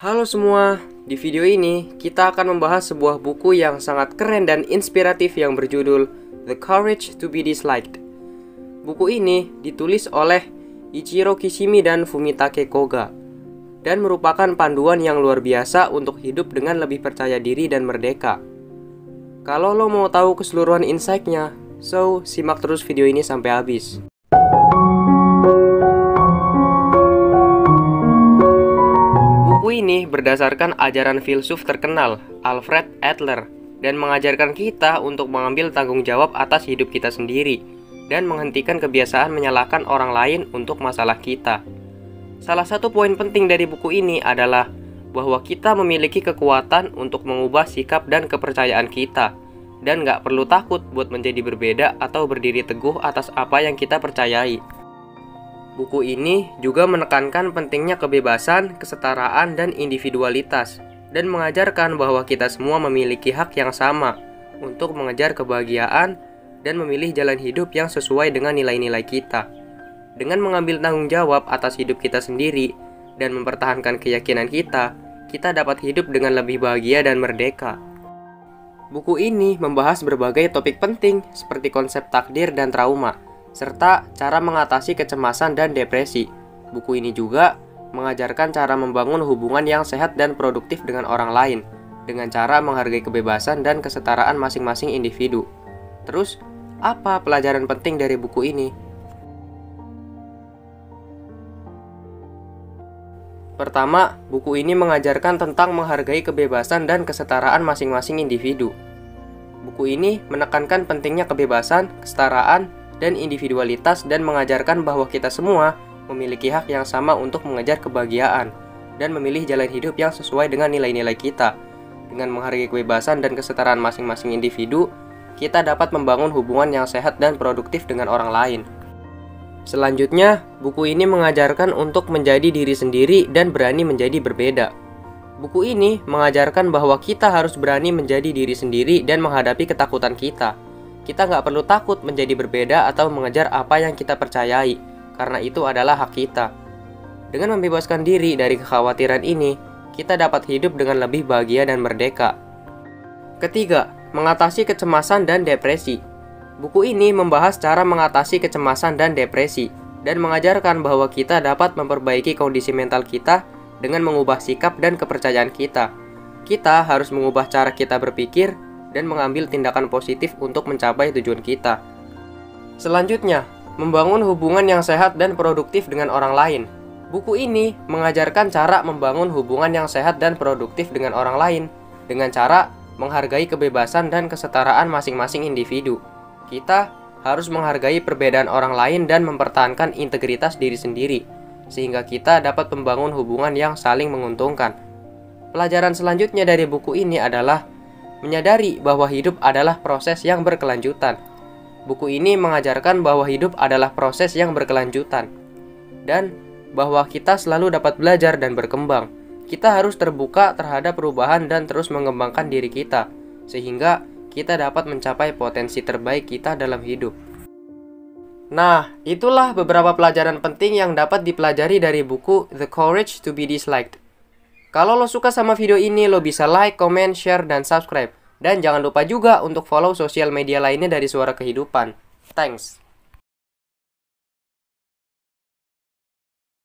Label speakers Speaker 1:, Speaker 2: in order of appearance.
Speaker 1: Halo semua, di video ini kita akan membahas sebuah buku yang sangat keren dan inspiratif yang berjudul The Courage to be Disliked. Buku ini ditulis oleh Ichiro Kishimi dan Fumitake Koga dan merupakan panduan yang luar biasa untuk hidup dengan lebih percaya diri dan merdeka. Kalau lo mau tahu keseluruhan insight-nya, so simak terus video ini sampai habis. Buku ini berdasarkan ajaran filsuf terkenal Alfred Adler dan mengajarkan kita untuk mengambil tanggung jawab atas hidup kita sendiri dan menghentikan kebiasaan menyalahkan orang lain untuk masalah kita. Salah satu poin penting dari buku ini adalah bahwa kita memiliki kekuatan untuk mengubah sikap dan kepercayaan kita dan nggak perlu takut buat menjadi berbeda atau berdiri teguh atas apa yang kita percayai. Buku ini juga menekankan pentingnya kebebasan, kesetaraan, dan individualitas, dan mengajarkan bahwa kita semua memiliki hak yang sama untuk mengejar kebahagiaan dan memilih jalan hidup yang sesuai dengan nilai-nilai kita. Dengan mengambil tanggung jawab atas hidup kita sendiri dan mempertahankan keyakinan kita, kita dapat hidup dengan lebih bahagia dan merdeka. Buku ini membahas berbagai topik penting seperti konsep takdir dan trauma, serta cara mengatasi kecemasan dan depresi. Buku ini juga mengajarkan cara membangun hubungan yang sehat dan produktif dengan orang lain, dengan cara menghargai kebebasan dan kesetaraan masing-masing individu. Terus, apa pelajaran penting dari buku ini? Pertama, buku ini mengajarkan tentang menghargai kebebasan dan kesetaraan masing-masing individu. Buku ini menekankan pentingnya kebebasan, kesetaraan, dan individualitas dan mengajarkan bahwa kita semua memiliki hak yang sama untuk mengejar kebahagiaan dan memilih jalan hidup yang sesuai dengan nilai-nilai kita. Dengan menghargai kebebasan dan kesetaraan masing-masing individu, kita dapat membangun hubungan yang sehat dan produktif dengan orang lain. Selanjutnya, buku ini mengajarkan untuk menjadi diri sendiri dan berani menjadi berbeda. Buku ini mengajarkan bahwa kita harus berani menjadi diri sendiri dan menghadapi ketakutan kita. Kita nggak perlu takut menjadi berbeda atau mengejar apa yang kita percayai, karena itu adalah hak kita. Dengan membebaskan diri dari kekhawatiran ini, kita dapat hidup dengan lebih bahagia dan merdeka. Ketiga, mengatasi kecemasan dan depresi. Buku ini membahas cara mengatasi kecemasan dan depresi, dan mengajarkan bahwa kita dapat memperbaiki kondisi mental kita dengan mengubah sikap dan kepercayaan kita. Kita harus mengubah cara kita berpikir dan mengambil tindakan positif untuk mencapai tujuan kita. Selanjutnya, membangun hubungan yang sehat dan produktif dengan orang lain. Buku ini mengajarkan cara membangun hubungan yang sehat dan produktif dengan orang lain dengan cara menghargai kebebasan dan kesetaraan masing-masing individu. Kita harus menghargai perbedaan orang lain dan mempertahankan integritas diri sendiri, sehingga kita dapat membangun hubungan yang saling menguntungkan. Pelajaran selanjutnya dari buku ini adalah menyadari bahwa hidup adalah proses yang berkelanjutan. Buku ini mengajarkan bahwa hidup adalah proses yang berkelanjutan dan bahwa kita selalu dapat belajar dan berkembang. Kita harus terbuka terhadap perubahan dan terus mengembangkan diri kita, sehingga kita dapat mencapai potensi terbaik kita dalam hidup. Nah, itulah beberapa pelajaran penting yang dapat dipelajari dari buku The Courage to be Disliked. Kalau lo suka sama video ini, lo bisa like, comment, share, dan subscribe. Dan jangan lupa juga untuk follow sosial media lainnya dari Suara Kehidupan. Thanks.